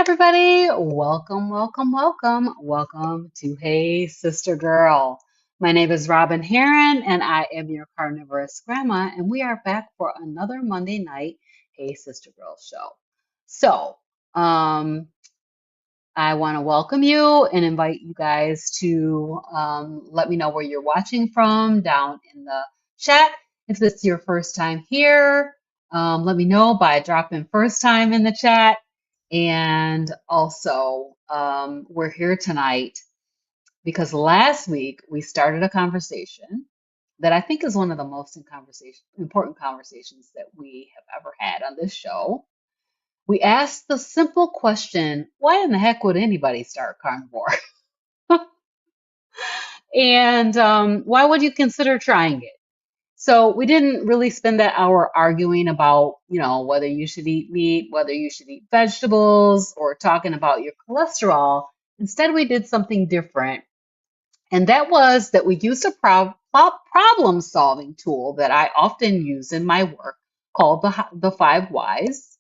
everybody. Welcome, welcome, welcome. Welcome to Hey Sister Girl. My name is Robyn Herron, and I am your carnivorous grandma, and we are back for another Monday night Hey Sister Girl show. So, um, I want to welcome you and invite you guys to let me know where you're watching from down in the chat. If this is your first time here, let me know by dropping first time in the chat. And also, we're here tonight because last week we started a conversation that I think is one of the most important conversations that we have ever had on this show. We asked the simple question, why in the heck would anybody start carnivore? And why would you consider trying it? So we didn't really spend that hour arguing about, whether you should eat meat, whether you should eat vegetables, or talking about your cholesterol. Instead, we did something different. And that was that we used a problem-solving tool that I often use in my work called the 5 Whys,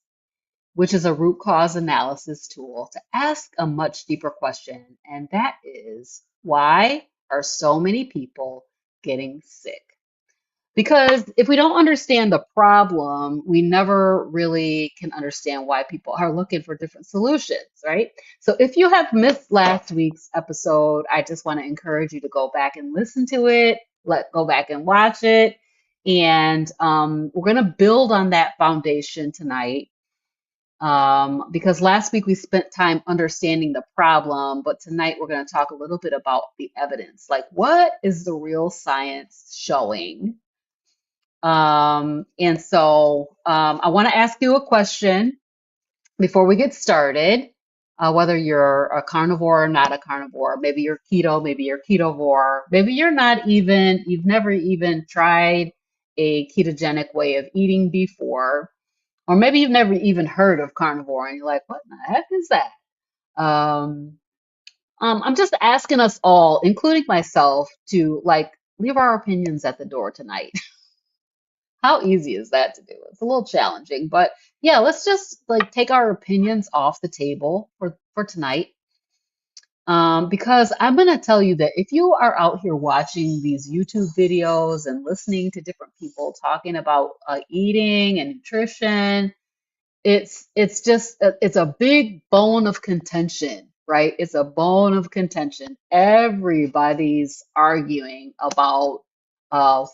which is a root cause analysis tool to ask a much deeper question. And that is, why are so many people getting sick? Because if we don't understand the problem, we never really can understand why people are looking for different solutions, right? So if you have missed last week's episode, I just want to encourage you to go back and listen to it, go back and watch it. And we're going to build on that foundation tonight. Because last week we spent time understanding the problem, but tonight we're going to talk a little bit about the evidence. Like, what is the real science showing? And so I want to ask you a question before we get started, whether you're a carnivore or not a carnivore. Maybe you're keto, maybe you're ketovore, maybe you've never even tried a ketogenic way of eating before. Or maybe you've never even heard of carnivore and you're like, what the heck is that? I'm just asking us all, including myself, to leave our opinions at the door tonight. How easy is that to do? It's a little challenging, but yeah, let's just take our opinions off the table for tonight. Because I'm going to tell you that if you are out here watching these YouTube videos and listening to different people talking about eating and nutrition, it's a big bone of contention, right? It's a bone of contention. Everybody's arguing about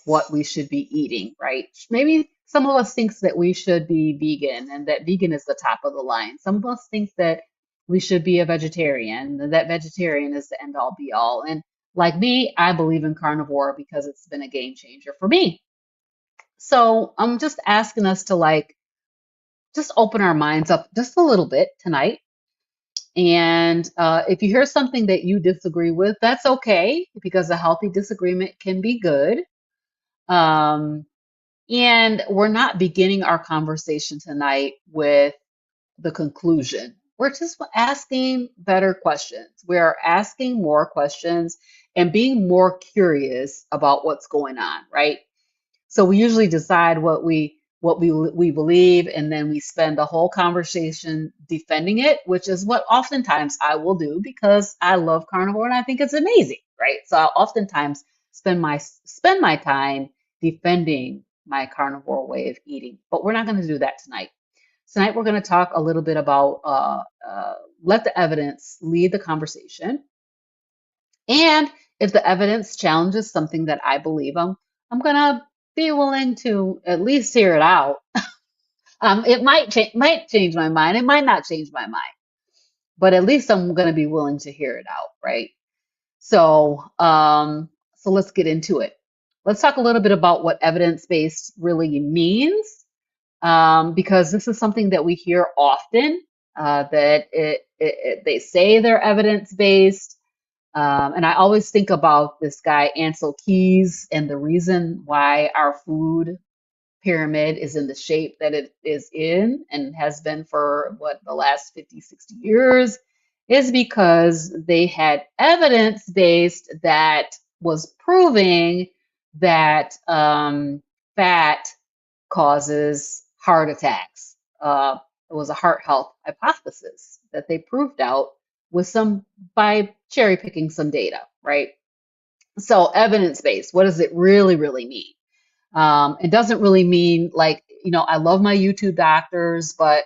what we should be eating, right? Maybe some of us thinks that we should be vegan and that vegan is the top of the line. Some of us think that we should be a vegetarian, and that vegetarian is the end all be all. And like me, I believe in carnivore because it's been a game changer for me. So I'm just asking us to just open our minds up just a little bit tonight. And if you hear something that you disagree with, that's okay, because a healthy disagreement can be good. And we're not beginning our conversation tonight with the conclusion. We're just asking better questions. We're asking more questions and being more curious about what's going on, right? So we usually decide what we believe, and then we spend the whole conversation defending it, which is what oftentimes I will do because I love carnivore and I think it's amazing, right? So I'll oftentimes spend my time defending my carnivore way of eating, but we're not going to do that tonight. Tonight we're going to talk a little bit about let the evidence lead the conversation, and if the evidence challenges something that I believe, I'm going to be willing to at least hear it out. It might change my mind. It might not change my mind, but at least I'm going to be willing to hear it out, right? So, so let's get into it. Let's talk a little bit about what evidence-based really means, because this is something that we hear often, that they say they're evidence-based. And I always think about this guy, Ancel Keys, and the reason why our food pyramid is in the shape that it is in and has been for the last 50, 60 years is because they had evidence-based that was proving that fat causes heart attacks. It was a heart health hypothesis that they proved out with some by cherry picking some data, right? So evidence-based, what does it really, really mean? It doesn't really mean like, I love my YouTube doctors, but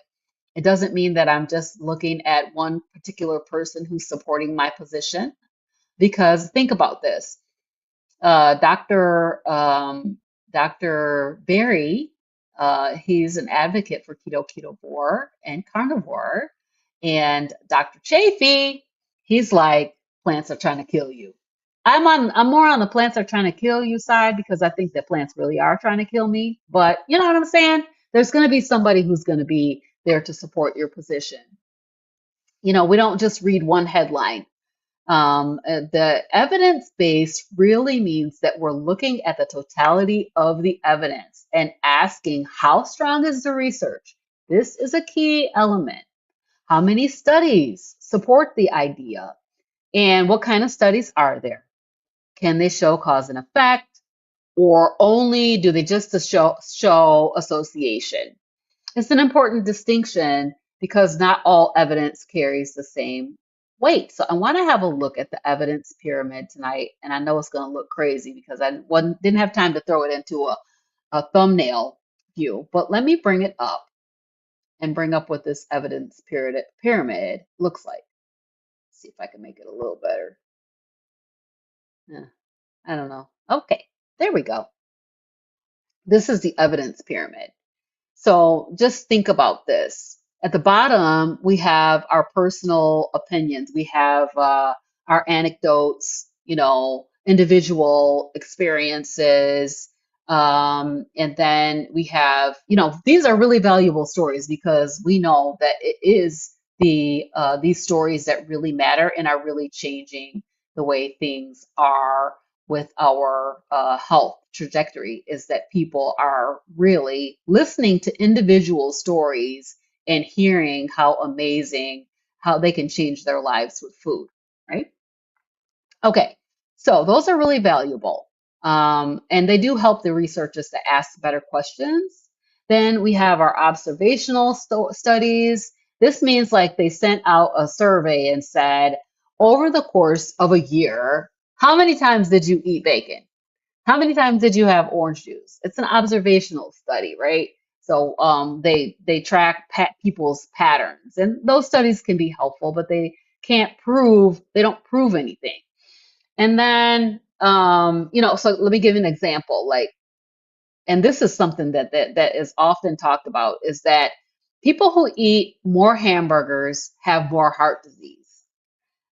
it doesn't mean that I'm just looking at one particular person who's supporting my position. Because think about this. Dr. Berry, he's an advocate for ketovore, and carnivore. And Dr. Chafee, he's like, plants are trying to kill you. I'm more on the plants are trying to kill you side because I think that plants really are trying to kill me. But you know what I'm saying? There's going to be somebody who's going to be there to support your position. We don't just read one headline. The evidence based really means that we're looking at the totality of the evidence and asking how strong is the research? This is a key element. How many studies support the idea? And what kind of studies are there? Can they show cause and effect? Or only do they just show association? It's an important distinction because not all evidence carries the same weight. So I want to have a look at the evidence pyramid tonight. And I know it's going to look crazy because I didn't have time to throw it into a thumbnail view. But let me bring it up and bring up what this evidence pyramid looks like. Let's see if I can make it a little better. I don't know. Okay, there we go. This is the evidence pyramid. So just think about this. At the bottom, we have our personal opinions. We have our anecdotes, individual experiences. And then we have, these are really valuable stories because we know that it is these stories that really matter and are really changing the way things are with our health trajectory, is that people are really listening to individual stories and hearing how amazing how they can change their lives with food, right? Okay, so those are really valuable. And they do help the researchers to ask better questions. Then we have our observational studies. This means like they sent out a survey and said, over the course of a year, how many times did you eat bacon? How many times did you have orange juice? It's an observational study, right? So they track people's patterns, and those studies can be helpful, but they don't prove anything. And then so let me give you an example. Like, and this is something that is often talked about, is that people who eat more hamburgers have more heart disease.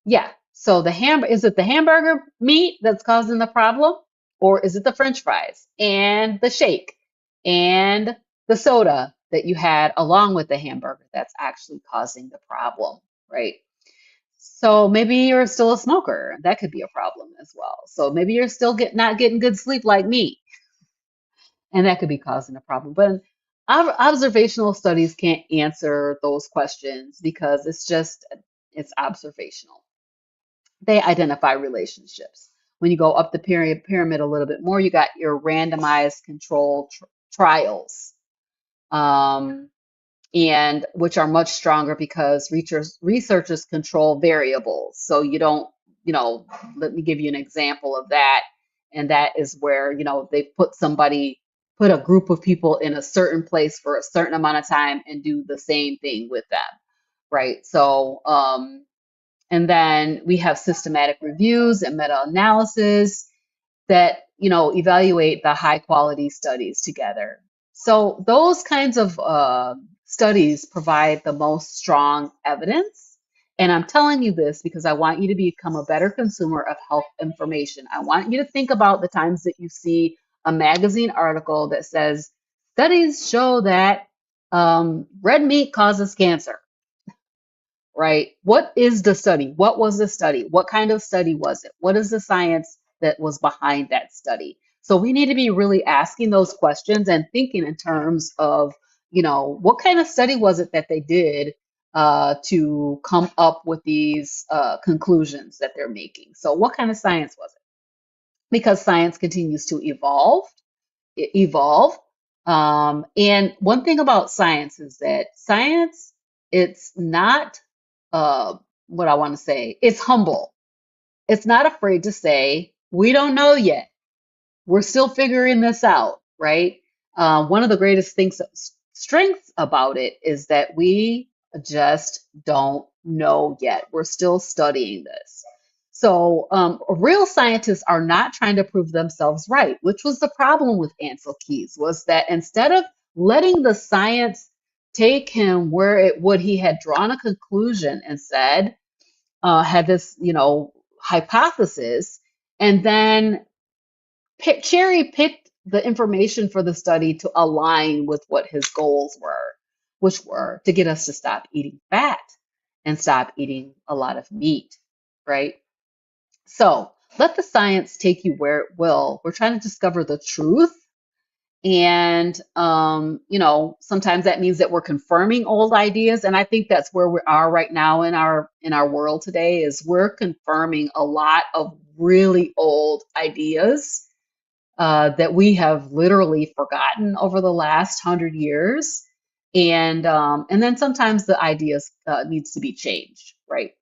Yeah. So is it the hamburger meat that's causing the problem? Or is it the French fries and the shake and the soda that you had along with the hamburger that's actually causing the problem, right? So maybe you're still a smoker. That could be a problem as well. So maybe you're still not getting good sleep like me, and that could be causing a problem. But observational studies can't answer those questions because it's observational. They identify relationships. When you go up the pyramid a little bit more, you got your randomized controlled trials, and which are much stronger because researchers control variables. So you don't, let me give you an example of that. And that is where, they put a group of people in a certain place for a certain amount of time and do the same thing with them, right? So, and then we have systematic reviews and meta-analysis that, evaluate the high quality studies together. So those kinds of studies provide the most strong evidence. And I'm telling you this because I want you to become a better consumer of health information. I want you to think about the times that you see a magazine article that says, studies show that red meat causes cancer. Right? What is the study? What was the study? What kind of study was it? What is the science that was behind that study? So we need to be really asking those questions and thinking in terms of, what kind of study was it that they did to come up with these conclusions that they're making? So what kind of science was it? Because science continues to evolve, And one thing about science is that science, it's not what I want to say, it's humble. It's not afraid to say, we don't know yet. We're still figuring this out, right? One of the greatest things, strengths about it is that we just don't know yet. We're still studying this. So, real scientists are not trying to prove themselves right, which was the problem with Ansel Keys, was that instead of letting the science take him where it would, he had drawn a conclusion and said, had this, hypothesis, and then cherry picked the information for the study to align with what his goals were, which were to get us to stop eating fat and stop eating a lot of meat, right? So let the science take you where it will. We're trying to discover the truth. And sometimes that means that we're confirming old ideas. And I think that's where we are right now in our world today, is we're confirming a lot of really old ideas that we have literally forgotten over the last 100 years. And then sometimes the ideas needs to be changed, right?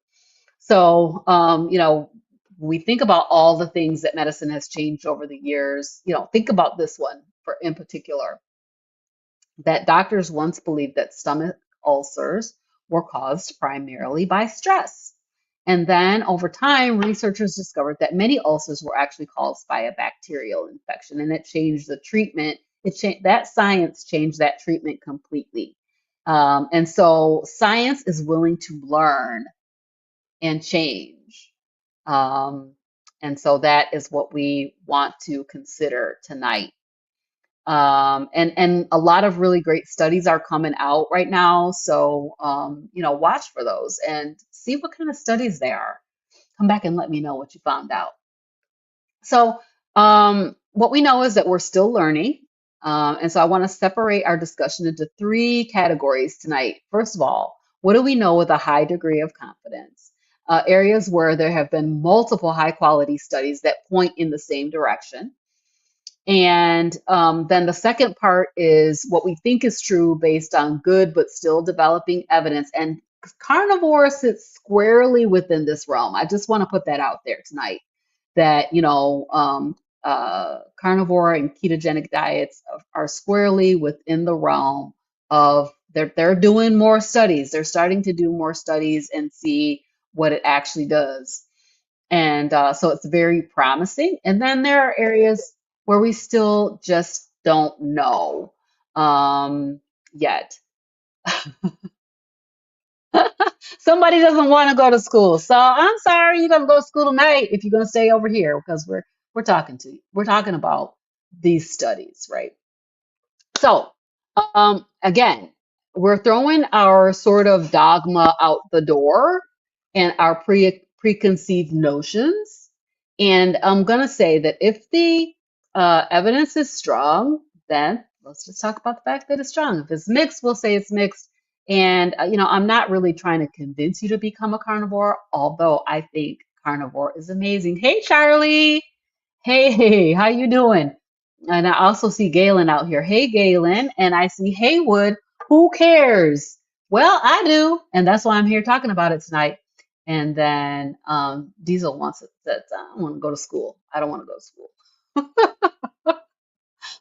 So, we think about all the things that medicine has changed over the years. Think about this one in particular, that doctors once believed that stomach ulcers were caused primarily by stress. And then over time, researchers discovered that many ulcers were actually caused by a bacterial infection, and it changed the treatment. That science changed that treatment completely. And so science is willing to learn and change. And so that is what we want to consider tonight. And a lot of really great studies are coming out right now. So, watch for those and see what kind of studies they are. Come back and let me know what you found out. So, what we know is that we're still learning. And so I want to separate our discussion into three categories tonight. First of all, what do we know with a high degree of confidence? Areas where there have been multiple high quality studies that point in the same direction. And then the second part is what we think is true based on good but still developing evidence. And carnivore sits squarely within this realm. I just want to put that out there tonight, that carnivore and ketogenic diets are squarely within the realm of they're doing more studies. They're starting to do more studies and see what it actually does. And so it's very promising. And then there are areas where we still just don't know yet. Somebody doesn't want to go to school. So I'm sorry, you're gonna go to school tonight if you're gonna stay over here, because we're talking about these studies, right? So again, we're throwing our sort of dogma out the door and our preconceived notions. And I'm going to say that if the evidence is strong, then let's just talk about the fact that it's strong. If it's mixed, we'll say it's mixed. And, I'm not really trying to convince you to become a carnivore, although I think carnivore is amazing. Hey, Charlie. Hey, how you doing? And I also see Galen out here. Hey, Galen. And I see Haywood. Who cares? Well, I do. And that's why I'm here talking about it tonight. And then Diesel wants it. Says, I don't want to go to school. I don't want to go to school.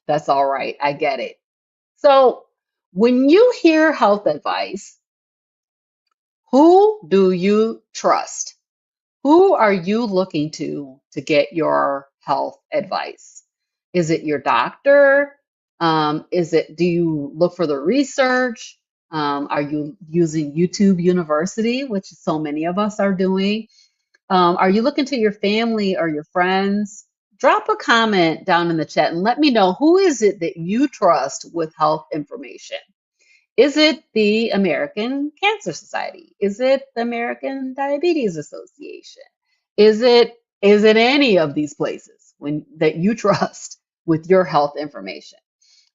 That's all right. I get it. So when you hear health advice, who do you trust? Who are you looking to get your health advice? Is it your doctor? Do you look for the research? Are you using YouTube University, which so many of us are doing? Are you looking to your family or your friends? Drop a comment down in the chat and let me know, who is it that you trust with health information? Is it the American Cancer Society? Is it the American Diabetes Association? Is it any of these places that you trust with your health information?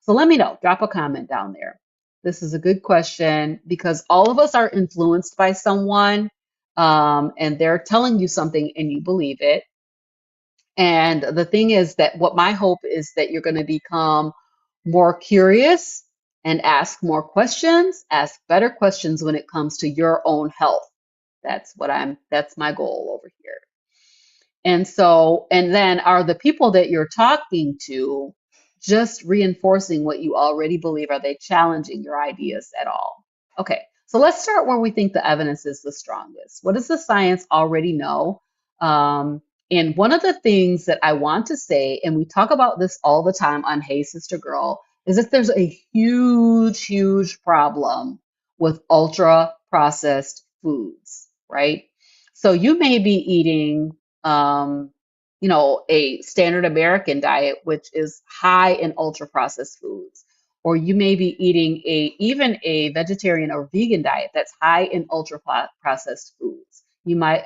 So let me know. Drop a comment down there. This is a good question because all of us are influenced by someone, and they're telling you something and you believe it. And the thing is that what my hope is that you're going to become more curious and ask more questions, ask better questions when it comes to your own health. That's my goal over here. And then are the people that you're talking to just reinforcing what you already believe? Are they challenging your ideas at all? Okay, so let's start where we think the evidence is the strongest. What does the science already know? And one of the things that I want to say, and we talk about this all the time on Hey Sister Girl, is that there's a huge, huge problem with ultra processed foods, right? So you may be eating, a standard American diet, which is high in ultra processed foods, or you may be eating even a vegetarian or vegan diet that's high in ultra processed foods. You might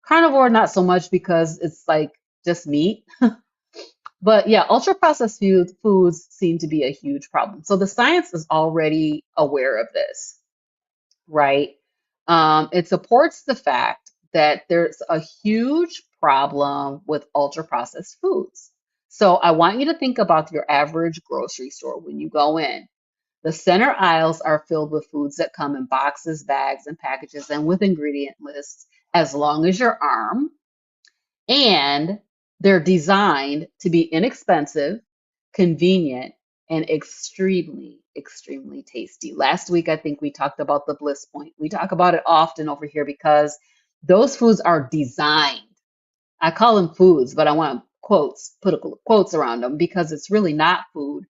carnivore not so much because it's like just meat, but yeah, ultra processed foods seem to be a huge problem. So the science is already aware of this, right? It supports the fact that there's a huge problem with ultra processed foods. So I want you to think about your average grocery store when you go in. The center aisles are filled with foods that come in boxes, bags, and packages, and with ingredient lists as long as your arm. And they're designed to be inexpensive, convenient, and extremely, extremely tasty. Last week, I think we talked about the bliss point. We talk about it often over here because those foods are designed. I call them foods, but I want put quotes around them because it's really not food.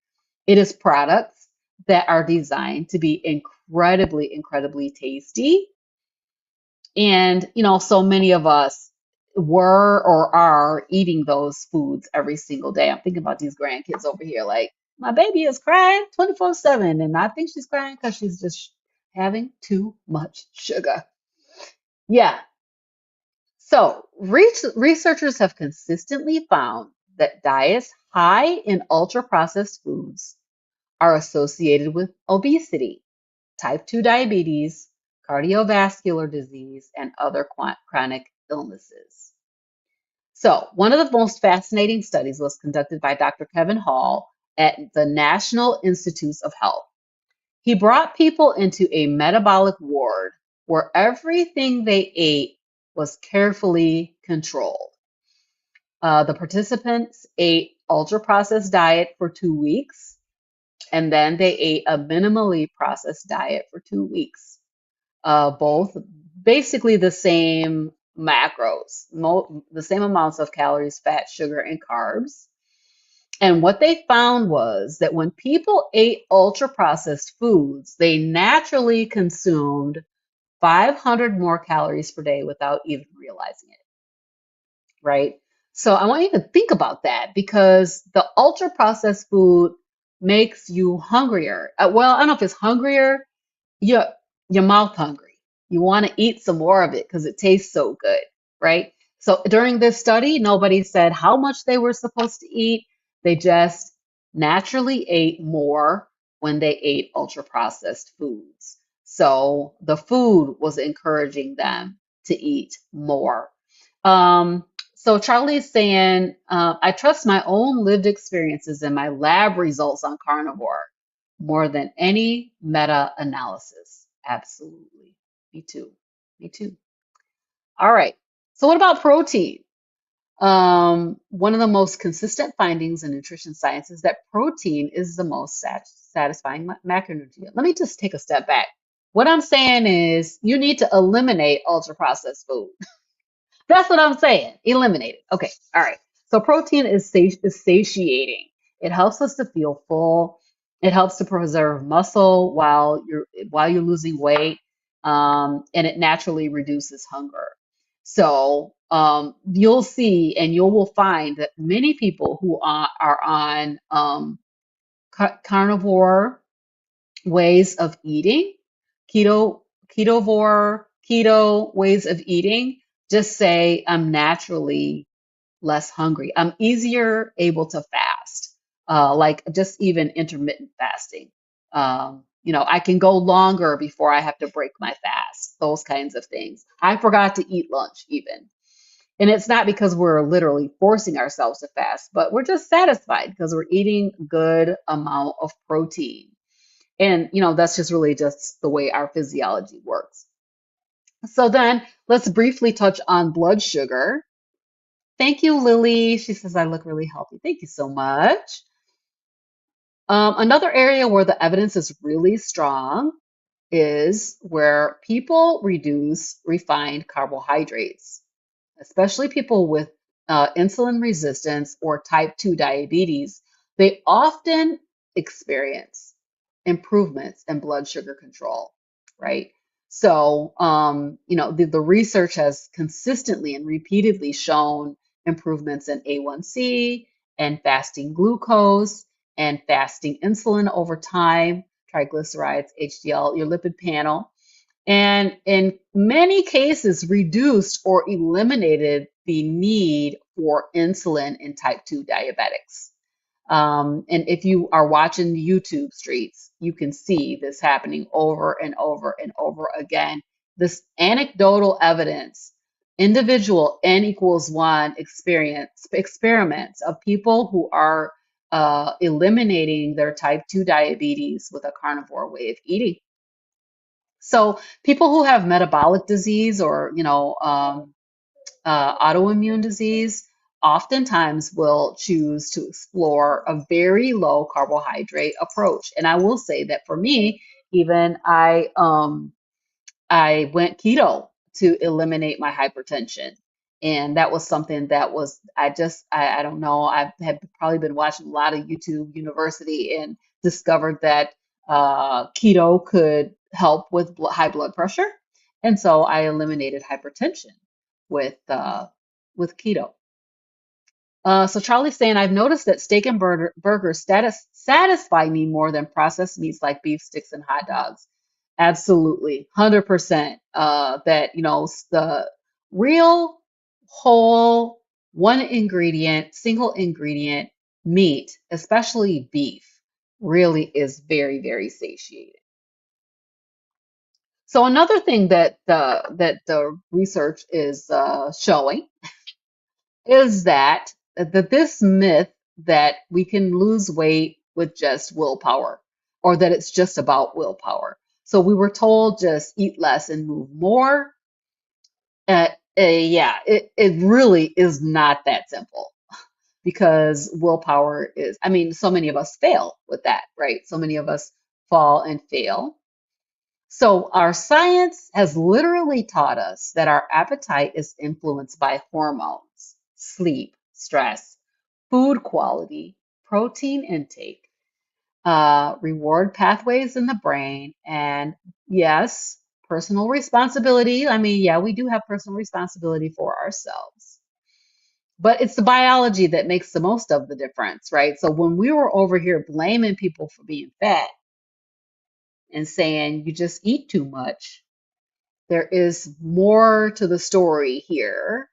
It is products that are designed to be incredibly, incredibly tasty. And, so many of us were or are eating those foods every single day. I'm thinking about these grandkids over here, like, my baby is crying 24/7, and I think she's crying because she's just having too much sugar. Yeah. So, researchers have consistently found that diets high in ultra processed foods are associated with obesity, type 2 diabetes, cardiovascular disease, and other chronic illnesses. So, one of the most fascinating studies was conducted by Dr. Kevin Hall at the National Institutes of Health. He brought people into a metabolic ward where everything they ate was carefully controlled. The participants ate ultra-processed diet for 2 weeks, and then they ate a minimally processed diet for 2 weeks. Both basically the same macros, the same amounts of calories, fat, sugar, and carbs. And what they found was that when people ate ultra processed foods, they naturally consumed 500 more calories per day without even realizing it, right? So I want you to think about that because the ultra processed food makes you hungrier. Well, I don't know if it's hungrier, your mouth hungry. You want to eat some more of it because it tastes so good, right? So during this study, nobody said how much they were supposed to eat. They just naturally ate more when they ate ultra processed foods. So the food was encouraging them to eat more. So Charlie's saying, I trust my own lived experiences and my lab results on carnivore more than any meta-analysis. Absolutely. Me too. Me too. All right. So what about protein? One of the most consistent findings in nutrition science is that protein is the most satisfying macronutrient. Let me just take a step back. What I'm saying is you need to eliminate ultra-processed food. That's what I'm saying. Eliminate it. Okay. All right. So protein is satiating. It helps us to feel full. It helps to preserve muscle while you're losing weight, and it naturally reduces hunger. So you'll see, and you will find that many people who are on carnivore ways of eating, keto ways of eating, just say I'm naturally less hungry. I'm easier able to fast, like just even intermittent fasting. I can go longer before I have to break my fast, those kinds of things. I forgot to eat lunch even. And it's not because we're literally forcing ourselves to fast, but we're just satisfied because we're eating good amount of protein. And, that's just really just the way our physiology works. So then let's briefly touch on blood sugar. Thank you, Lily. She says, I look really healthy. Thank you so much. Another area where the evidence is really strong is where people reduce refined carbohydrates, especially people with insulin resistance or type 2 diabetes. They often experience improvements in blood sugar control, right? So, the research has consistently and repeatedly shown improvements in A1C and fasting glucose and fasting insulin over time, triglycerides, HDL, your lipid panel, and in many cases reduced or eliminated the need for insulin in type 2 diabetics. And if you are watching the YouTube streets, you can see this happening over and over and over again. This anecdotal evidence, individual N equals one experiments of people who are eliminating their type 2 diabetes with a carnivore way of eating. So people who have metabolic disease or, autoimmune disease oftentimes will choose to explore a very low carbohydrate approach. And I will say that for me, even I went keto to eliminate my hypertension. And that was something that was, I don't know, I had probably been watching a lot of YouTube University and discovered that keto could help with high blood pressure. And so I eliminated hypertension with keto. So Charlie's saying, I've noticed that steak and burgers satisfy me more than processed meats like beef sticks and hot dogs. Absolutely, 100%. That, the real whole one ingredient, single ingredient meat, especially beef, really is very, very satiating. So another thing that the research is showing is that this myth that we can lose weight with just willpower, or that it's just about willpower. So we were told just eat less and move more. Yeah, it really is not that simple, because willpower is, I mean, so many of us fail with that, right? So many of us fall and fail. So our science has literally taught us that our appetite is influenced by hormones, sleep, stress, food quality, protein intake, reward pathways in the brain, and yes, personal responsibility. I mean, yeah, we do have personal responsibility for ourselves. But it's the biology that makes the most of the difference, right? So when we were over here blaming people for being fat and saying you just eat too much, there is more to the story here.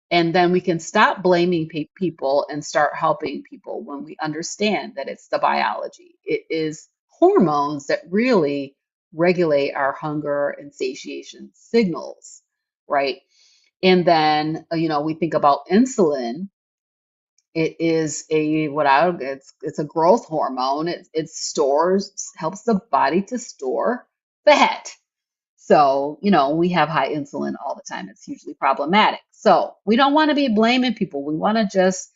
And then we can stop blaming people and start helping people when we understand that it's the biology. It is hormones that really regulate our hunger and satiation signals, right? And then, we think about insulin. It is it's a growth hormone. It helps the body to store fat. So, we have high insulin all the time. It's hugely problematic. So we don't want to be blaming people. We want to just,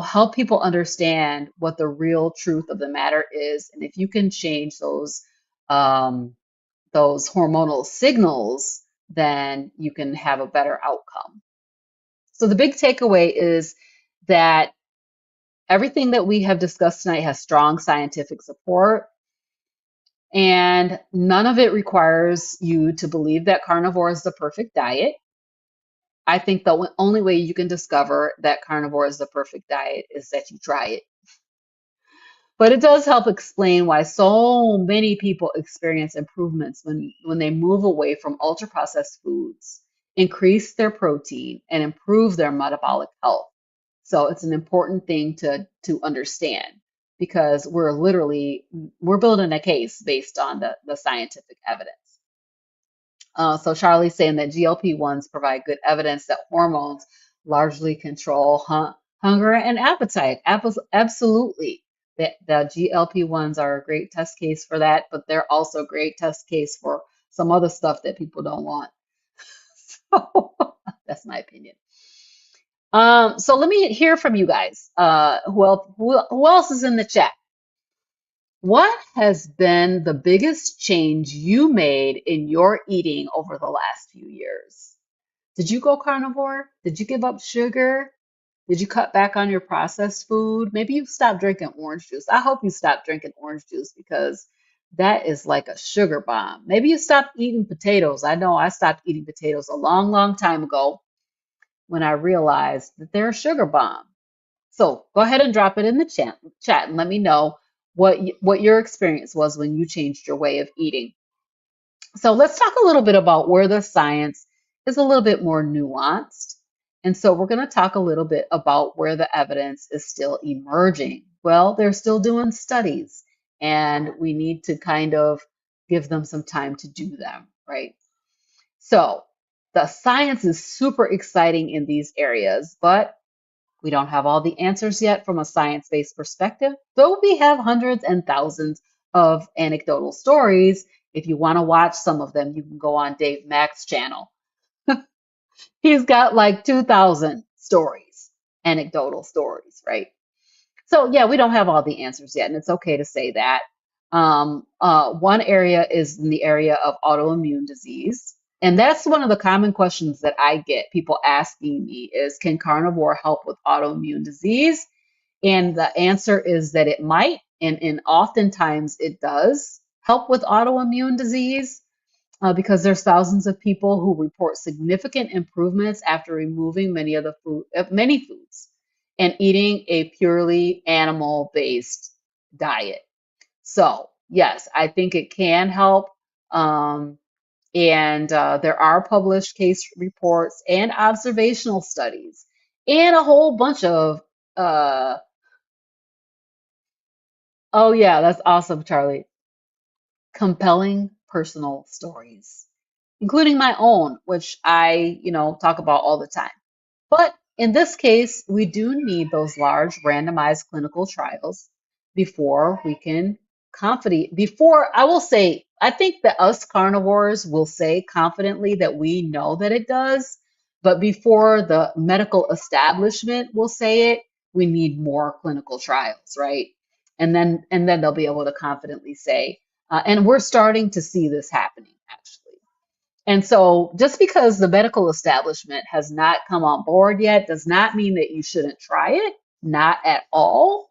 help people understand what the real truth of the matter is. And if you can change those hormonal signals, then you can have a better outcome. So the big takeaway is that everything that we have discussed tonight has strong scientific support. And none of it requires you to believe that carnivore is the perfect diet. I think the only way you can discover that carnivore is the perfect diet is that you try it. But it does help explain why so many people experience improvements when they move away from ultra-processed foods, increase their protein, and improve their metabolic health. So it's an important thing to understand, because we're building a case based on the scientific evidence. So Charlie's saying that GLP-1s provide good evidence that hormones largely control hunger and appetite. Absolutely. The GLP-1s are a great test case for that, but they're also a great test case for some other stuff that people don't want. So that's my opinion. So let me hear from you guys. Who else is in the chat? What has been the biggest change you made in your eating over the last few years? Did you go carnivore? Did you give up sugar? Did you cut back on your processed food? Maybe you stopped drinking orange juice. I hope you stopped drinking orange juice because that is like a sugar bomb. Maybe you stopped eating potatoes. I know I stopped eating potatoes a long, long time ago when I realized that they're a sugar bomb. So go ahead and drop it in the chat and let me know what your experience was when you changed your way of eating. So let's talk a little bit about where the science is a little bit more nuanced. And so we're going to talk a little bit about where the evidence is still emerging. Well, they're still doing studies, and we need to kind of give them some time to do them, right? So the science is super exciting in these areas, but we don't have all the answers yet from a science-based perspective, though we have hundreds and thousands of anecdotal stories. If you want to watch some of them, you can go on Dave Mack's channel. He's got like 2,000 stories, anecdotal stories, right? So yeah, we don't have all the answers yet, and it's okay to say that. One area is in the area of autoimmune disease. And that's one of the common questions that I get people asking me is, can carnivore help with autoimmune disease? And the answer is that it might, and oftentimes it does help with autoimmune disease because there's thousands of people who report significant improvements after removing many foods and eating a purely animal-based diet. So yes, I think it can help. And there are published case reports and observational studies and a whole bunch of, oh yeah, that's awesome, Charlie. Compelling personal stories, including my own, which I, talk about all the time. But in this case, we do need those large randomized clinical trials before we can before I will say, I think that us carnivores will say confidently that we know that it does, but before the medical establishment will say it, we need more clinical trials, right? And then they'll be able to confidently say, and we're starting to see this happening actually. And so just because the medical establishment has not come on board yet does not mean that you shouldn't try it, not at all.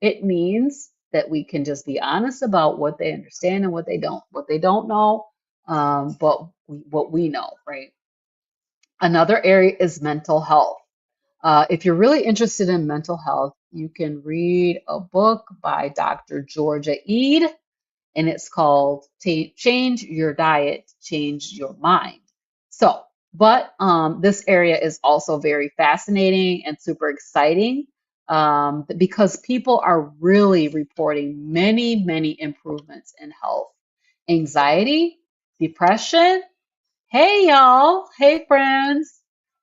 It means that we can just be honest about what they understand and what they don't know, what we know, right? Another area is mental health. If you're really interested in mental health, you can read a book by Dr. Georgia Ede, and it's called Change Your Diet, Change Your Mind. So, but this area is also very fascinating and super exciting because people are really reporting many, many improvements in health. Anxiety, depression, hey y'all, hey friends.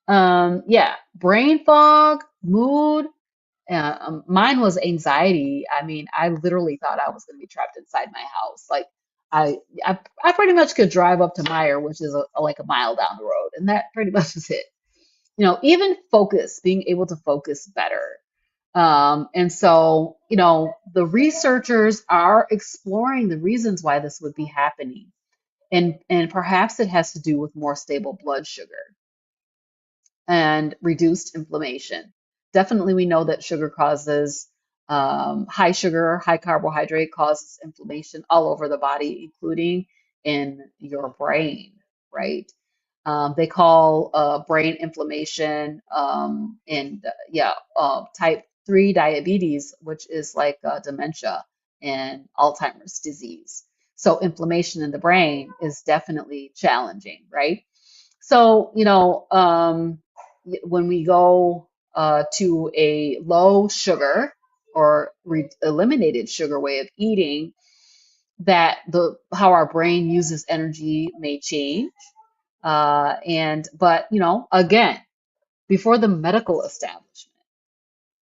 Yeah, brain fog, mood, mine was anxiety. I mean, I literally thought I was going to be trapped inside my house. Like, I pretty much could drive up to Meyer, which is like a mile down the road, and that pretty much is it. Even focus, being able to focus better. And so, the researchers are exploring the reasons why this would be happening, and perhaps it has to do with more stable blood sugar and reduced inflammation. Definitely, we know that sugar causes high sugar, high carbohydrate causes inflammation all over the body, including in your brain, right? They call brain inflammation type 3 diabetes, which is like dementia and Alzheimer's disease. So inflammation in the brain is definitely challenging, right? So, when we go to a low sugar or eliminated sugar way of eating, that how our brain uses energy may change. But again, before the medical establishment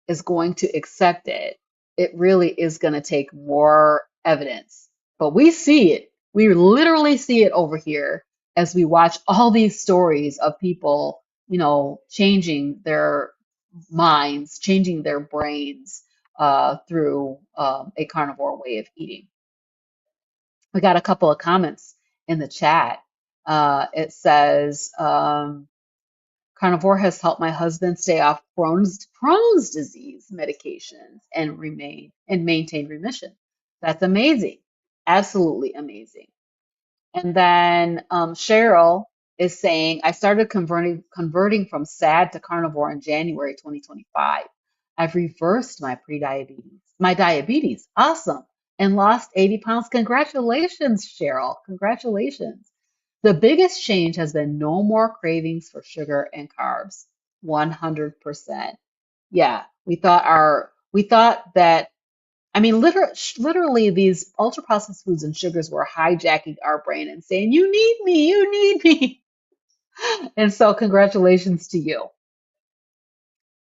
is going to accept it, it really is going to take more evidence. But we see it. We literally see it over here as we watch all these stories of people, changing their minds, changing their brains through a carnivore way of eating. We got a couple of comments in the chat. It says, Carnivore has helped my husband stay off Crohn's disease medications and maintain remission. That's amazing. Absolutely amazing. And then Cheryl is saying, I started converting from SAD to carnivore in January 2025. I've reversed my diabetes. Awesome. And lost 80 pounds. Congratulations, Cheryl. Congratulations. The biggest change has been no more cravings for sugar and carbs. 100%. Yeah, we thought that, I mean, literally these ultra processed foods and sugars were hijacking our brain and saying, you need me, you need me. And so congratulations to you.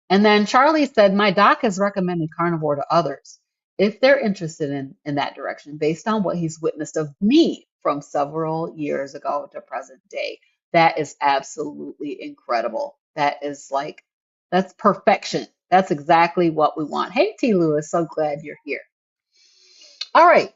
And then Charlie said, my doc has recommended carnivore to others if they're interested in that direction based on what he's witnessed of me from several years ago to present day. That is absolutely incredible. That's perfection. That's exactly what we want. Hey, T. Lewis, so glad you're here. All right.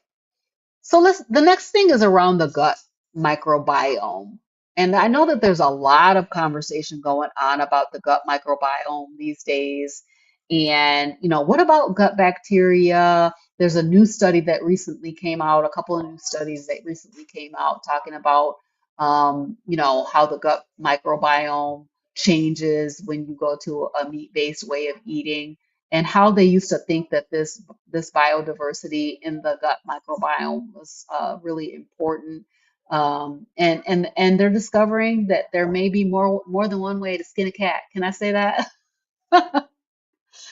So the next thing is around the gut microbiome. And I know that there's a lot of conversation going on about the gut microbiome these days. And, what about gut bacteria? There's a new study that recently came out, a couple of new studies that recently came out talking about, how the gut microbiome changes when you go to a meat-based way of eating, and how they used to think that this biodiversity in the gut microbiome was really important. And they're discovering that there may be more than one way to skin a cat. Can I say that?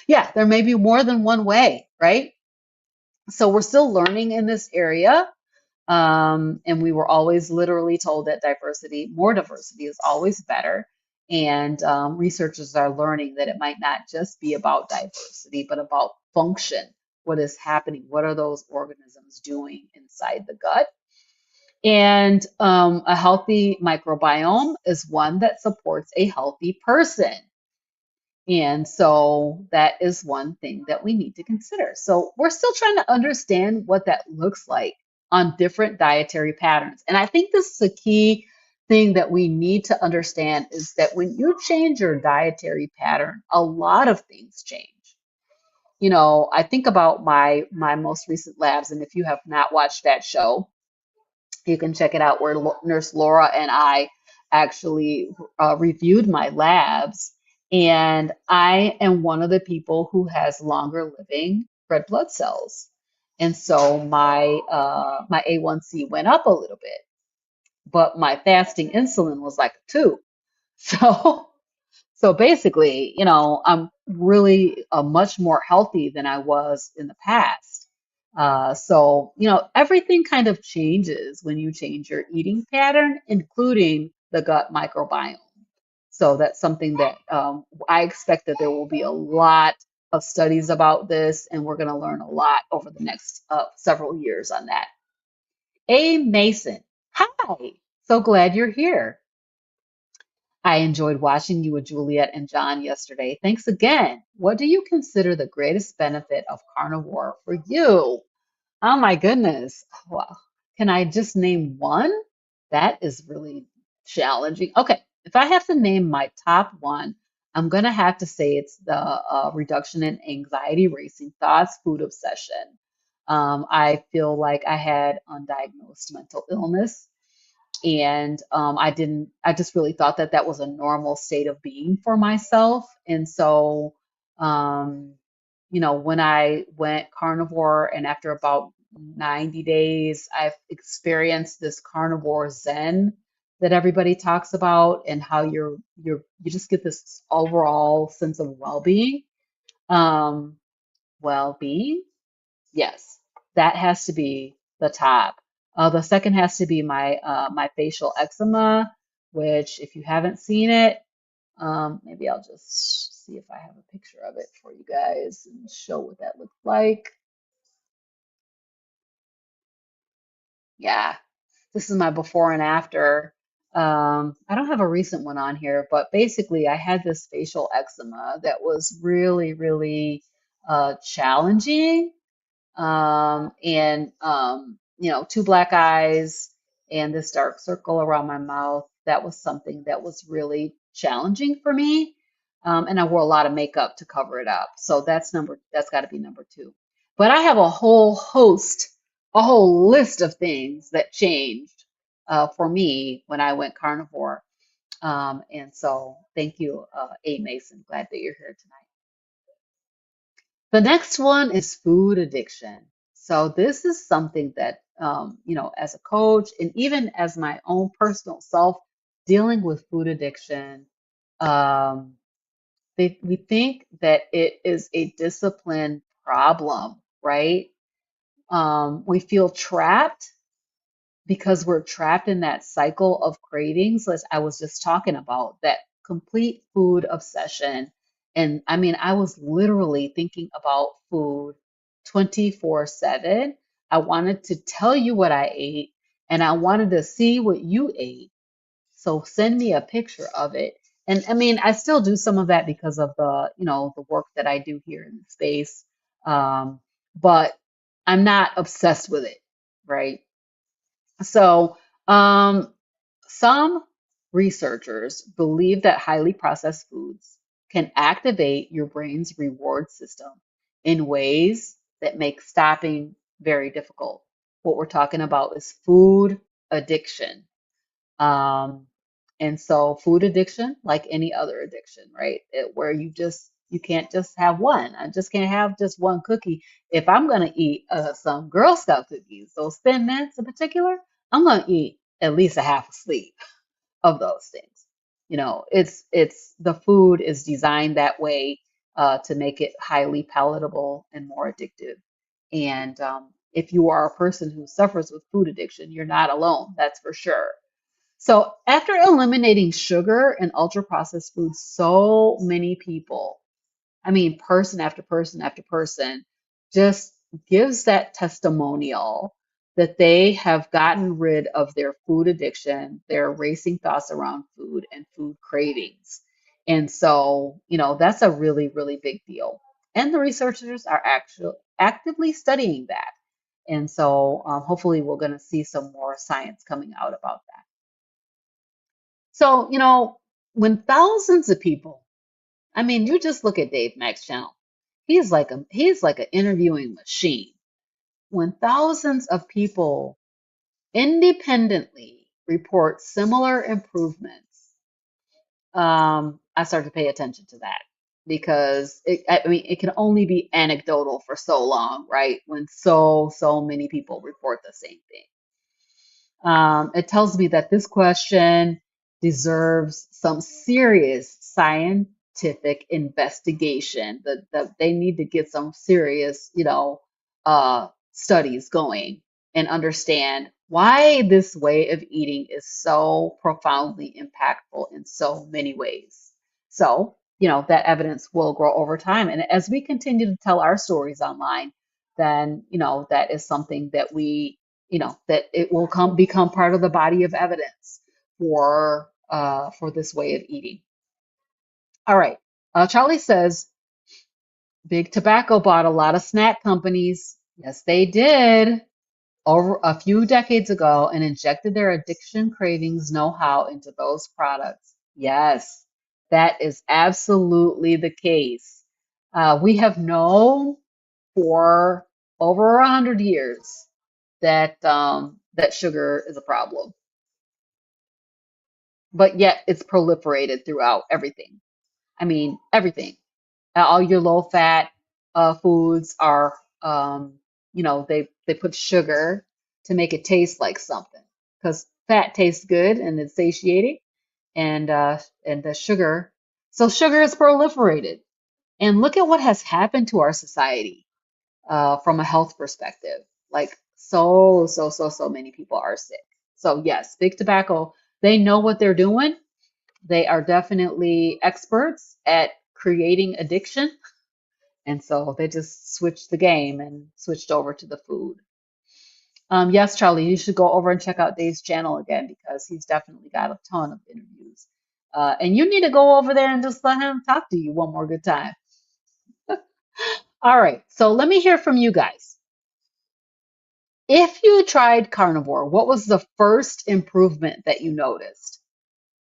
Yeah, there may be more than one way, right? So we're still learning in this area. And we were always literally told that more diversity is always better. And researchers are learning that it might not just be about diversity, but about function. What is happening? What are those organisms doing inside the gut? And a healthy microbiome is one that supports a healthy person. And so that is one thing that we need to consider. So we're still trying to understand what that looks like on different dietary patterns. And I think this is a key thing that we need to understand is that when you change your dietary pattern, a lot of things change. I think about my most recent labs, and if you have not watched that show, you can check it out where Nurse Laura and I actually reviewed my labs. And I am one of the people who has longer living red blood cells. And so my A1C went up a little bit, but my fasting insulin was like a 2. So so basically, I'm really much more healthy than I was in the past. So, everything kind of changes when you change your eating pattern, including the gut microbiome. So that's something that I expect that there will be a lot of studies about this, and we're going to learn a lot over the next several years on that. A. Mason, hi, so glad you're here. I enjoyed watching you with Juliet and John yesterday. Thanks again. What do you consider the greatest benefit of carnivore for you? Oh my goodness. Well, can I just name one? That is really challenging. Okay, if I have to name my top one, I'm going to have to say it's the reduction in anxiety, racing thoughts, food obsession. I feel like I had undiagnosed mental illness, and I just really thought that that was a normal state of being for myself. And so, um, when I went carnivore, and after about 90 days, I've experienced this carnivore zen that everybody talks about, and how you just get this overall sense of well-being. Um, well-being. Yes, that has to be the top. The second has to be my facial eczema, which if you haven't seen it, Maybe I'll just see if I have a picture of it for you guys and show what that looks like. Yeah, this is my before and after. I don't have a recent one on here, but basically I had this facial eczema that was really, really challenging. Two black eyes and this dark circle around my mouth. That was something that was really challenging for me. And I wore a lot of makeup to cover it up. So that's got to be number two. But I have a whole list of things that changed for me when I went carnivore. And so thank you, A. Mason. Glad that you're here tonight. The next one is food addiction. So this is something that, as a coach and even as my own personal self dealing with food addiction, um, we think that it is a discipline problem, right? We feel trapped because we're trapped in that cycle of cravings, as I was just talking about, that complete food obsession. And I mean, I was literally thinking about food 24/7. I wanted to tell you what I ate and I wanted to see what you ate. So send me a picture of it. And I mean, I still do some of that because of the work that I do here in the space. But I'm not obsessed with it, right? So, some researchers believe that highly processed foods can activate your brain's reward system in ways that make stopping very difficult. What we're talking about is food addiction. Um, and so food addiction, like any other addiction, right? Where you can't just have one. I just can't have just one cookie. If I'm gonna eat some Girl Scout cookies, those Thin Mints in particular, I'm gonna eat at least a half a sleeve of those things. It's the food is designed that way to make it highly palatable and more addictive. And if you are a person who suffers with food addiction, you're not alone, that's for sure. So after eliminating sugar and ultra processed foods, so many people, I mean, person after person after person, just gives that testimonial that they have gotten rid of their food addiction, their racing thoughts around food and food cravings. And so, that's a really, really big deal. And the researchers are actually actively studying that. And so, hopefully, we're going to see some more science coming out about that. So, when thousands of people, I mean, you just look at Dave Mack's channel. He's like an interviewing machine. When thousands of people independently report similar improvements, I start to pay attention to that because I mean, it can only be anecdotal for so long, right? When so many people report the same thing. It tells me that this question deserves some serious scientific investigation. That they need to get some serious, studies going and understand why this way of eating is so profoundly impactful in so many ways. So, that evidence will grow over time. And as we continue to tell our stories online, then, that is something that that it will become part of the body of evidence for this way of eating. All right. Charlie says Big Tobacco bought a lot of snack companies. Yes, they did. Over a few decades ago and injected their addiction cravings know-how into those products. Yes, that is absolutely the case. We have known for over 100 years that sugar is a problem, but yet it's proliferated throughout everything. I mean, everything. All your low-fat foods are, they put sugar to make it taste like something because fat tastes good and it's satiating, and the sugar. So sugar is proliferated, and look at what has happened to our society from a health perspective. Like so many people are sick. So yes, big tobacco, they know what they're doing, They are definitely experts at creating addiction. And so they just switched the game and switched over to the food. Yes, Charlie, you should go over and check out Dave's channel again because he's definitely got a ton of interviews. And you need to go over there and just let him talk to you one more good time. All right, so let me hear from you guys. If you tried carnivore, what was the first improvement that you noticed?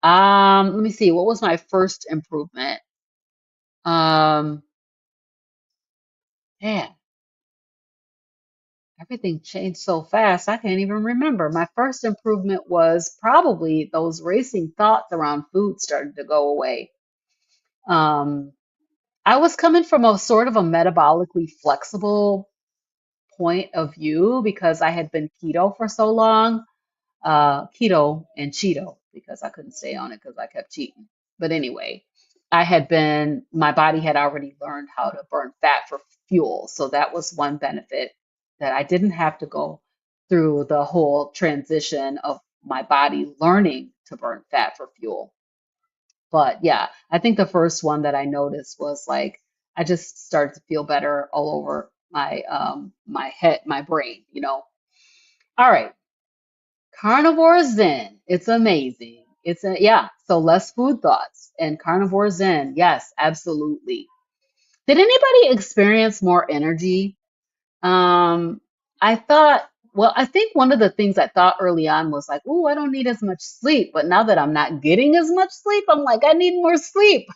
Let me see. What was my first improvement? Um, Man, everything changed so fast, I can't even remember. My first improvement was probably those racing thoughts around food started to go away. Um, I was coming from a sort of a metabolically flexible point of view because I had been keto for so long. Keto and Cheeto because I couldn't stay on it because I kept cheating. But anyway, my body had already learned how to burn fat for fuel. So that was one benefit that I didn't have to go through the whole transition of my body learning to burn fat for fuel. But yeah, I think the first one that I noticed was like I just started to feel better all over my head, my brain, you know. All right. Carnivore Zen. It's amazing. Yeah, so less food thoughts and Carnivore Zen. Yes, absolutely. Did anybody experience more energy? Um, I think one of the things I thought early on was like, oh, I don't need as much sleep. But now that I'm not getting as much sleep, I'm like, I need more sleep.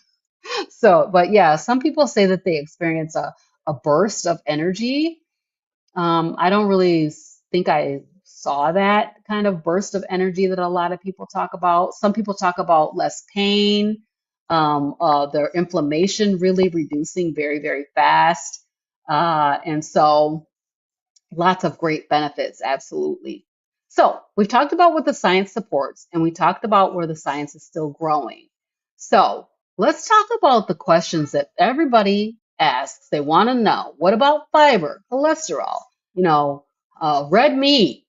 So, but yeah, some people say that they experience a burst of energy. I don't really think I saw that kind of burst of energy that a lot of people talk about. Some people talk about less pain, their inflammation really reducing very, very fast. And so lots of great benefits, absolutely. So we've talked about what the science supports, and we talked about where the science is still growing. So let's talk about the questions that everybody asks. They want to know, what about fiber, cholesterol, red meat?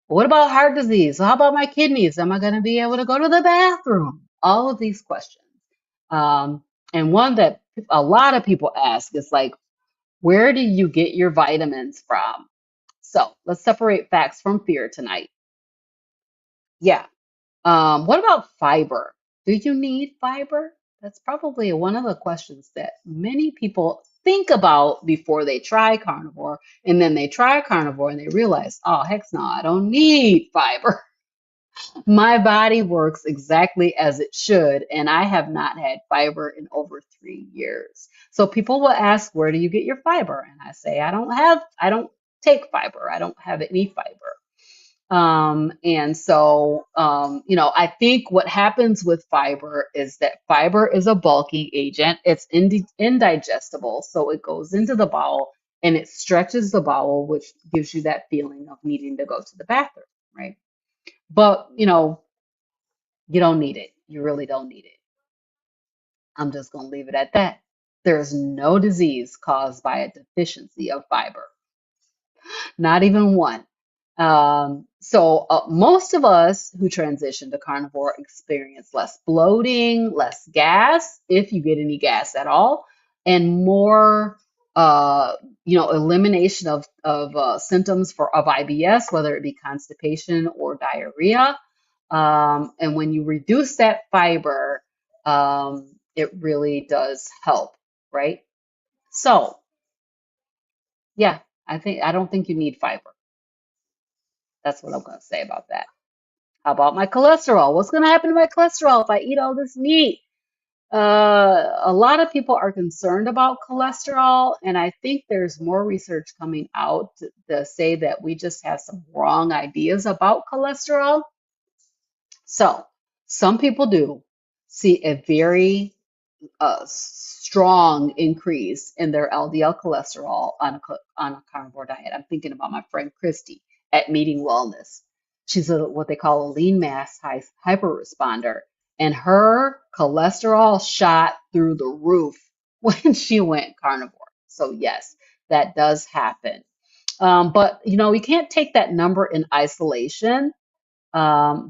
What about heart disease? How about my kidneys? Am I going to be able to go to the bathroom? All of these questions. Um, and one that a lot of people ask is like, where do you get your vitamins from? So let's separate facts from fear tonight. Yeah. What about fiber? Do you need fiber? That's probably one of the questions that many people think about before they try carnivore. And then they try carnivore and they realize, oh, heck no, I don't need fiber. My body works exactly as it should, and I have not had fiber in over 3 years. So people will ask, where do you get your fiber? And I say, I don't take fiber. I don't have any fiber. And so, I think what happens with fiber is that fiber is a bulking agent. It's indigestible, so it goes into the bowel and it stretches the bowel, which gives you that feeling of needing to go to the bathroom, right? But, you don't need it. You really don't need it. I'm just going to leave it at that. There's no disease caused by a deficiency of fiber, not even one. So most of us who transition to carnivore experience less bloating, less gas, if you get any gas at all, and more, elimination of symptoms of IBS, whether it be constipation or diarrhea. And when you reduce that fiber, it really does help, right? So, yeah, I don't think you need fiber. That's what I'm going to say about that. How about my cholesterol? What's going to happen to my cholesterol if I eat all this meat? A lot of people are concerned about cholesterol, and I think there's more research coming out to say that we just have some wrong ideas about cholesterol. So, some people do see a very strong increase in their LDL cholesterol on a carnivore diet. I'm thinking about my friend Christy at Meeting Wellness. She's what they call a lean mass hyper responder, and her cholesterol shot through the roof when she went carnivore. So yes, that does happen. But we can't take that number in isolation.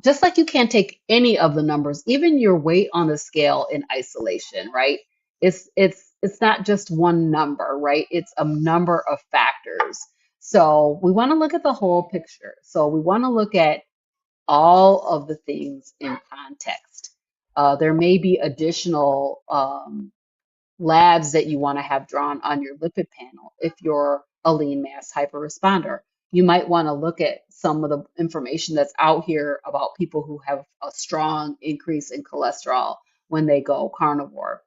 Just like you can't take any of the numbers, even your weight on the scale in isolation, right? It's not just one number, right? It's a number of factors. So we want to look at the whole picture. So we want to look at all of the things in context. There may be additional labs that you want to have drawn on your lipid panel if you're a lean mass hyperresponder. You might want to look at some of the information that's out here about people who have a strong increase in cholesterol when they go carnivore.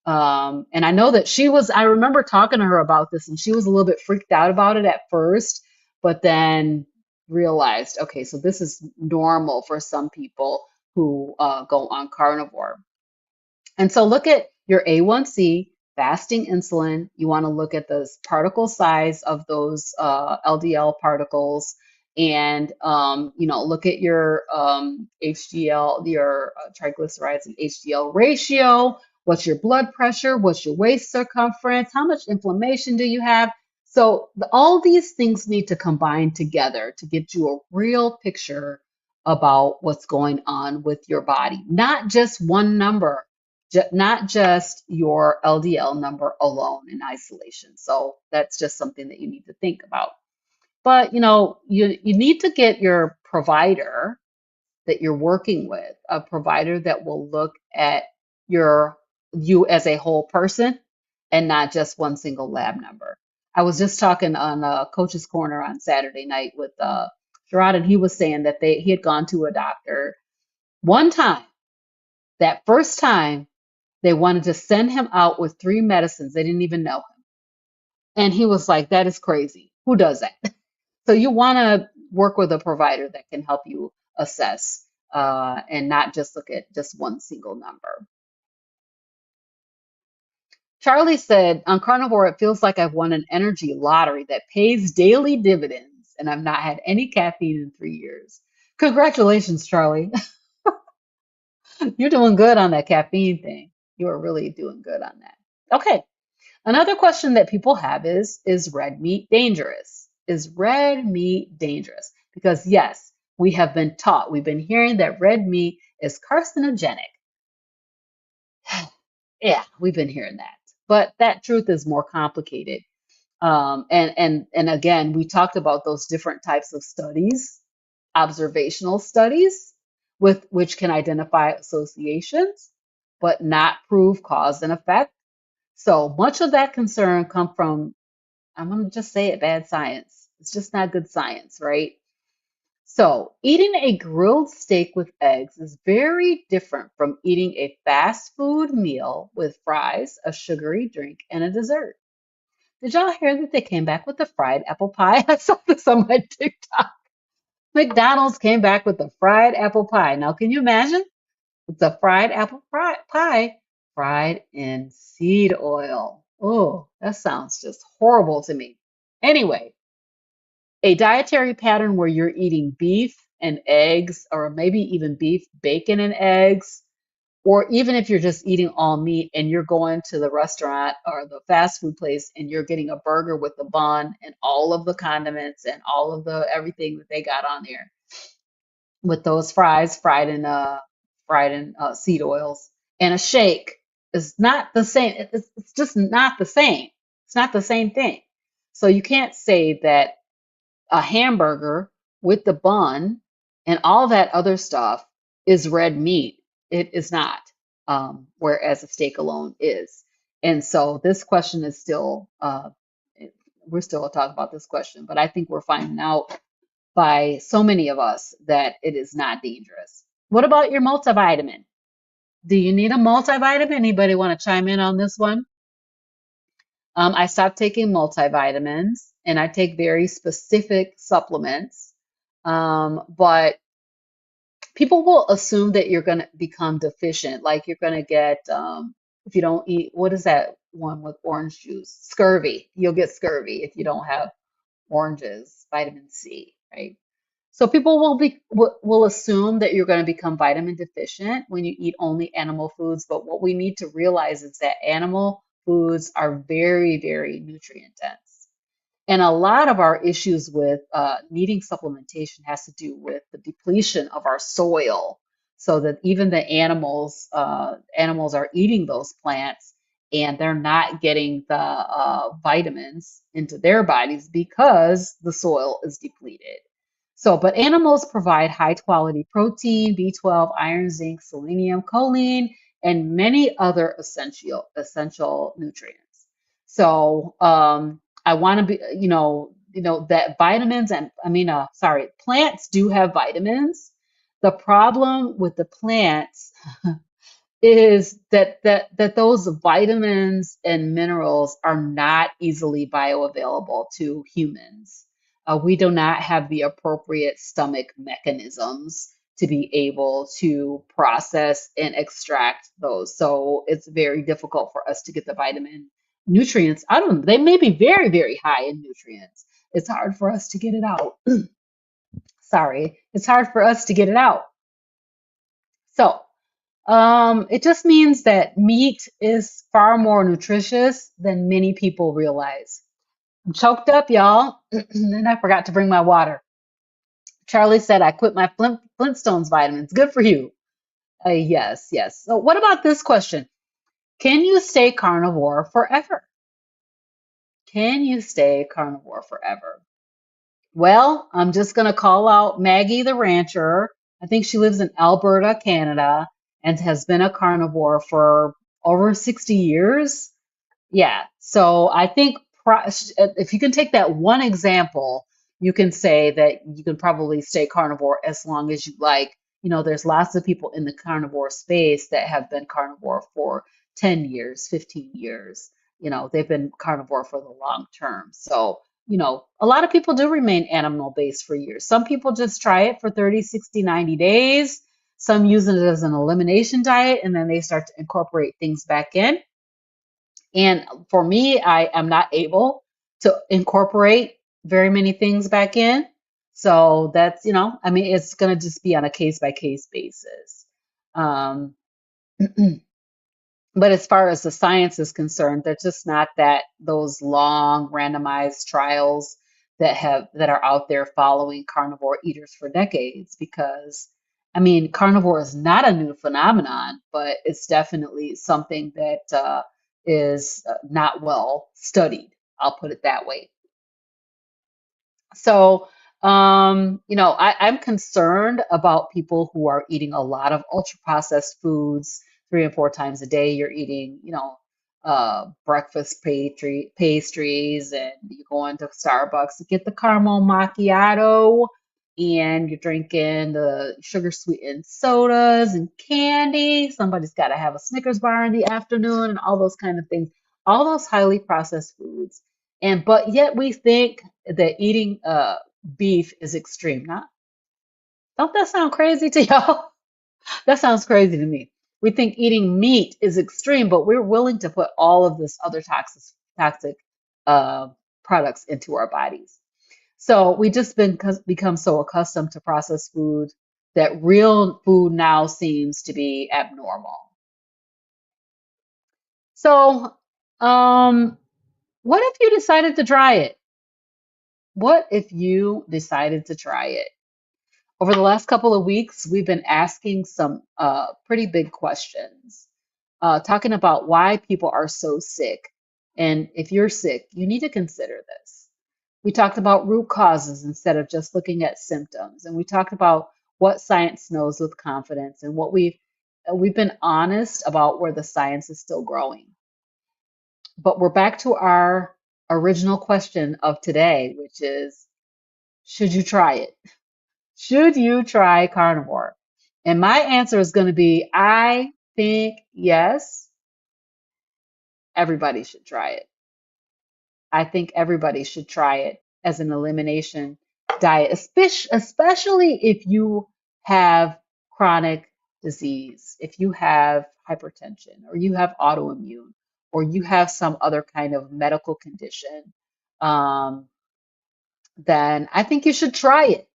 And I know that I remember talking to her about this, and she was a little bit freaked out about it at first, but then realized, okay, so this is normal for some people who go on carnivore. And so look at your A1C, fasting insulin. You want to look at the particle size of those LDL particles, and look at your HDL, your triglycerides and HDL ratio. What's your blood pressure? What's your waist circumference? How much inflammation do you have? So all these things need to combine together to get you a real picture about what's going on with your body, not just one number, not just your LDL number alone in isolation. So that's just something that you need to think about. But you need to get your provider that you're working with, a provider that will look at you as a whole person and not just one single lab number. I was just talking on Coach's Corner on Saturday night with Gerard, and he was saying that he had gone to a doctor one time. That first time, they wanted to send him out with 3 medicines. They didn't even know him. And he was like, that is crazy. Who does that? So you want to work with a provider that can help you assess and not just look at just one single number. Charlie said, on Carnivore, it feels like I've won an energy lottery that pays daily dividends, and I've not had any caffeine in 3 years. Congratulations, Charlie. You're doing good on that caffeine thing. You are really doing good on that. Okay. Another question that people have is red meat dangerous? Is red meat dangerous? Because yes, we have been taught, we've been hearing that red meat is carcinogenic. Yeah, we've been hearing that. But that truth is more complicated. And again, we talked about those different types of studies, observational studies, with which can identify associations, but not prove cause and effect. So much of that concern come from, I'm going to just say it, bad science. It's just not good science, right? So eating a grilled steak with eggs is very different from eating a fast food meal with fries, a sugary drink, and a dessert. Did y'all hear that they came back with the fried apple pie? I saw this on my TikTok. McDonald's came back with the fried apple pie. Now, can you imagine? It's a fried apple pie fried in seed oil. Oh, that sounds just horrible to me. Anyway, a dietary pattern where you're eating beef and eggs, or maybe even beef, bacon, and eggs, or even if you're just eating all meat and you're going to the restaurant or the fast food place and you're getting a burger with the bun and all of the condiments and all of the everything that they got on there with those fries fried in seed oils, and a shake is not the same. It's just not the same. It's not the same thing. So you can't say that a hamburger with the bun and all that other stuff is red meat. It is not, whereas a steak alone is. And so this question is still, we're still talking about this question, but I think we're finding out by so many of us that it is not dangerous. What about your multivitamin? Do you need a multivitamin? Anybody want to chime in on this one? I stopped taking multivitamins and I take very specific supplements. But people will assume that you're going to become deficient, like you're going to get, if you don't eat, what is that one with orange juice? Scurvy. You'll get scurvy if you don't have oranges, vitamin C, right? So people will assume that you're going to become vitamin deficient when you eat only animal foods, but what we need to realize is that animal foods are very, very nutrient dense. And a lot of our issues with needing supplementation has to do with the depletion of our soil, so that even the animals are eating those plants and they're not getting the vitamins into their bodies because the soil is depleted. So, but animals provide high quality protein, B12, iron, zinc, selenium, choline, and many other essential nutrients. So, I want to be, that vitamins and plants do have vitamins. The problem with the plants is that those vitamins and minerals are not easily bioavailable to humans. We do not have the appropriate stomach mechanisms to be able to process and extract those. So it's very difficult for us to get the vitamin nutrients out of them. They may be very, very high in nutrients. It's hard for us to get it out. Sorry, it's hard for us to get it out. So, it just means that meat is far more nutritious than many people realize. I'm choked up, y'all, and I forgot to bring my water. Charlie said I quit my Flintstones vitamins. Good for you. Yes, yes. So, what about this question? Can you stay carnivore forever? Can you stay carnivore forever? Well, I'm just going to call out Maggie the rancher. I think she lives in Alberta, Canada, and has been a carnivore for over 60 years. Yeah. So I think if you can take that one example, you can say that you can probably stay carnivore as long as you like. There's lots of people in the carnivore space that have been carnivore for 10 years, 15 years. They've been carnivore for the long term. So, a lot of people do remain animal based for years. Some people just try it for 30, 60, 90 days. Some use it as an elimination diet, and then they start to incorporate things back in. And for me, I am not able to incorporate very many things back in. So that's, it's going to just be on a case by case basis. Um, but as far as the science is concerned, there's just not those long randomized trials that are out there following carnivore eaters for decades, because carnivore is not a new phenomenon, but it's definitely something that is not well studied. I'll put it that way. So, I'm concerned about people who are eating a lot of ultra processed foods 3 and 4 times a day. You're eating, breakfast pastries, and you go into Starbucks to get the caramel macchiato, and you're drinking the sugar sweetened sodas and candy. Somebody's got to have a Snickers bar in the afternoon and all those kind of things. All those highly processed foods. But yet we think that eating beef is extreme. Don't that sound crazy to y'all? That sounds crazy to me. We think eating meat is extreme, but we're willing to put all of this other toxic products into our bodies. So we just become so accustomed to processed food that real food now seems to be abnormal. So, what if you decided to try it? What if you decided to try it? Over the last couple of weeks, we've been asking some pretty big questions, talking about why people are so sick. And if you're sick, you need to consider this. We talked about root causes instead of just looking at symptoms. And we talked about what science knows with confidence, and what we've been honest about where the science is still growing. But we're back to our original question of today, which is, should you try it? Should you try carnivore? And my answer is going to be, I think yes, everybody should try it. I think everybody should try it as an elimination diet, especially if you have chronic disease, if you have hypertension, or you have autoimmune, or you have some other kind of medical condition. Then I think you should try it.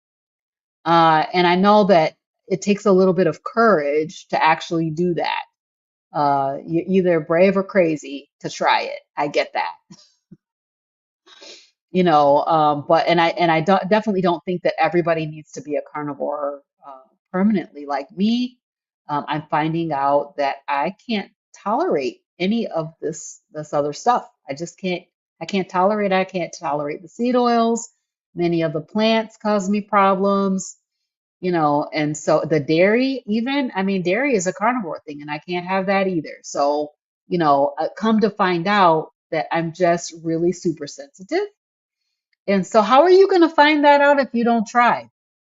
And I know that it takes a little bit of courage to actually do that. You're either brave or crazy to try it. I get that. But and I definitely don't think that everybody needs to be a carnivore permanently like me. I'm finding out that I can't tolerate any of this other stuff. I can't tolerate it. I can't tolerate the seed oils. Many of the plants cause me problems, and so the dairy, even, I mean, dairy is a carnivore thing, and I can't have that either. So, come to find out that I'm just really super sensitive. And so, how are you going to find that out if you don't try?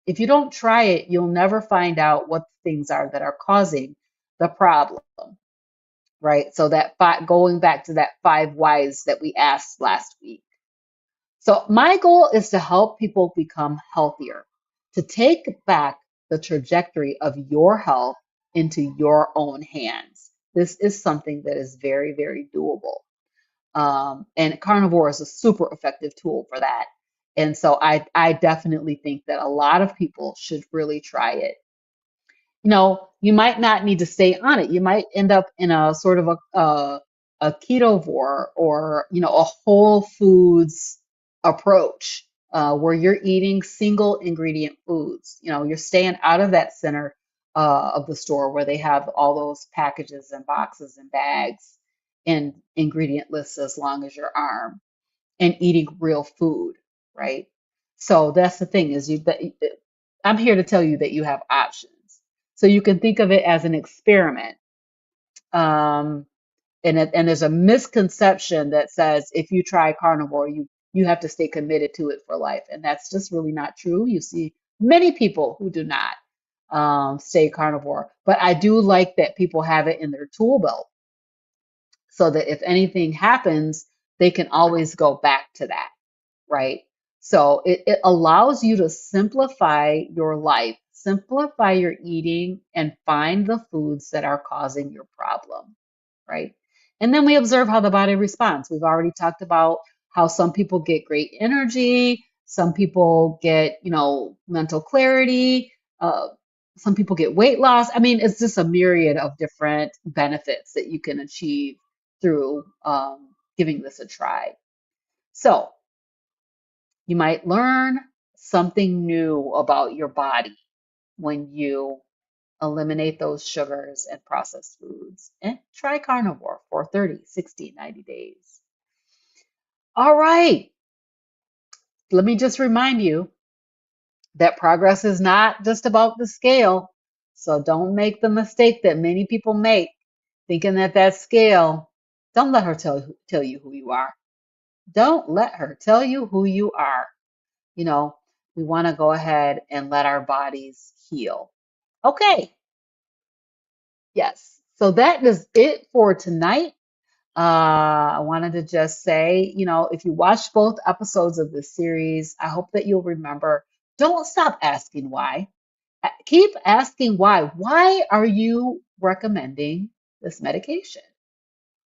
If you don't try it, you'll never find out what things are that are causing the problem, right? So going back to that 5 whys that we asked last week. So my goal is to help people become healthier, to take back the trajectory of your health into your own hands. This is something that is very, very doable. And carnivore is a super effective tool for that. And so I definitely think that a lot of people should really try it. You might not need to stay on it. You might end up in a sort of a ketovore, or, a whole foods approach, where you're eating single ingredient foods. You're staying out of that center of the store where they have all those packages and boxes and bags and ingredient lists as long as your arm, and eating real food, right? So that's the thing, is I'm here to tell you that you have options. So you can think of it as an experiment. Um, and there's a misconception that says if you try carnivore, you have to stay committed to it for life. And that's just really not true. You see many people who do not stay carnivore, but I do like that people have it in their tool belt, so that if anything happens, they can always go back to that, right? So it allows you to simplify your life, simplify your eating, and find the foods that are causing your problem, right? And then we observe how the body responds. We've already talked about how some people get great energy, some people get, mental clarity, some people get weight loss. I mean, it's just a myriad of different benefits that you can achieve through giving this a try. So you might learn something new about your body when you eliminate those sugars and processed foods, and try carnivore for 30, 60, 90 days. All right. Let me just remind you that progress is not just about the scale. So don't make the mistake that many people make, thinking that scale, don't let her tell you who you are. Don't let her tell you who you are. You know, we want to go ahead and let our bodies heal. Okay. Yes. So that is it for tonight. I wanted to just say, if you watch both episodes of this series, I hope that you'll remember, don't stop asking why. Keep asking why. Why are you recommending this medication?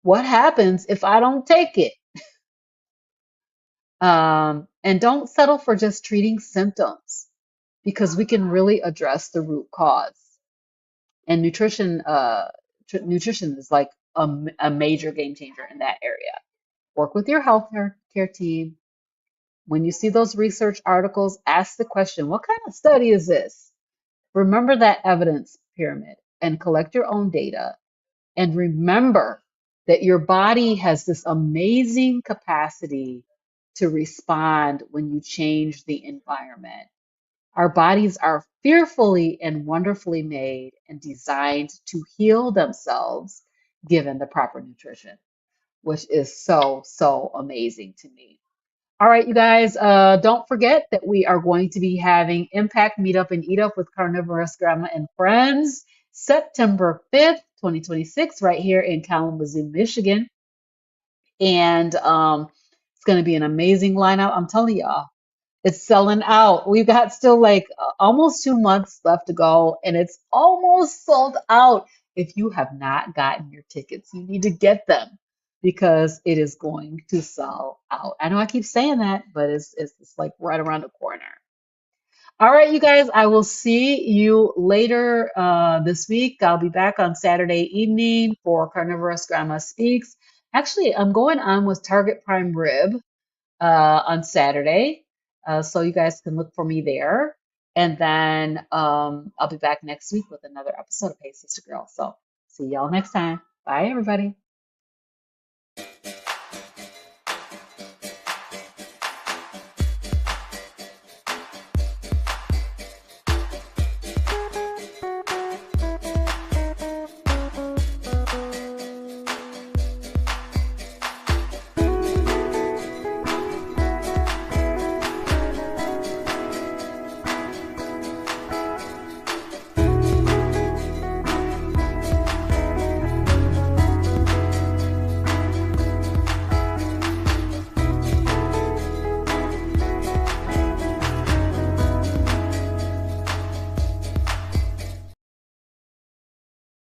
What happens if I don't take it? And don't settle for just treating symptoms, because we can really address the root cause. And nutrition is like a major game changer in that area. Work with your health care team. When you see those research articles, ask the question, what kind of study is this? Remember that evidence pyramid and collect your own data. And remember that your body has this amazing capacity to respond when you change the environment. Our bodies are fearfully and wonderfully made and designed to heal themselves given the proper nutrition, which is so, so amazing to me. All right, you guys, don't forget that we are going to be having Impact Meetup and Eat Up with CarnivorousGrama and Friends September 5th, 2026, right here in Kalamazoo, Michigan. And it's going to be an amazing lineup. I'm telling y'all, it's selling out. We've got still like almost 2 months left to go, and it's almost sold out. If you have not gotten your tickets, you need to get them, because it is going to sell out. I know I keep saying that, but it's like right around the corner. All right, you guys, I will see you later this week. I'll be back on Saturday evening for Carnivorous Grandma Speaks. Actually, I'm going on with Target Prime Rib. on Saturday. So you guys can look for me there. And then I'll be back next week with another episode of Hey Sister Girl. So see y'all next time. Bye, everybody.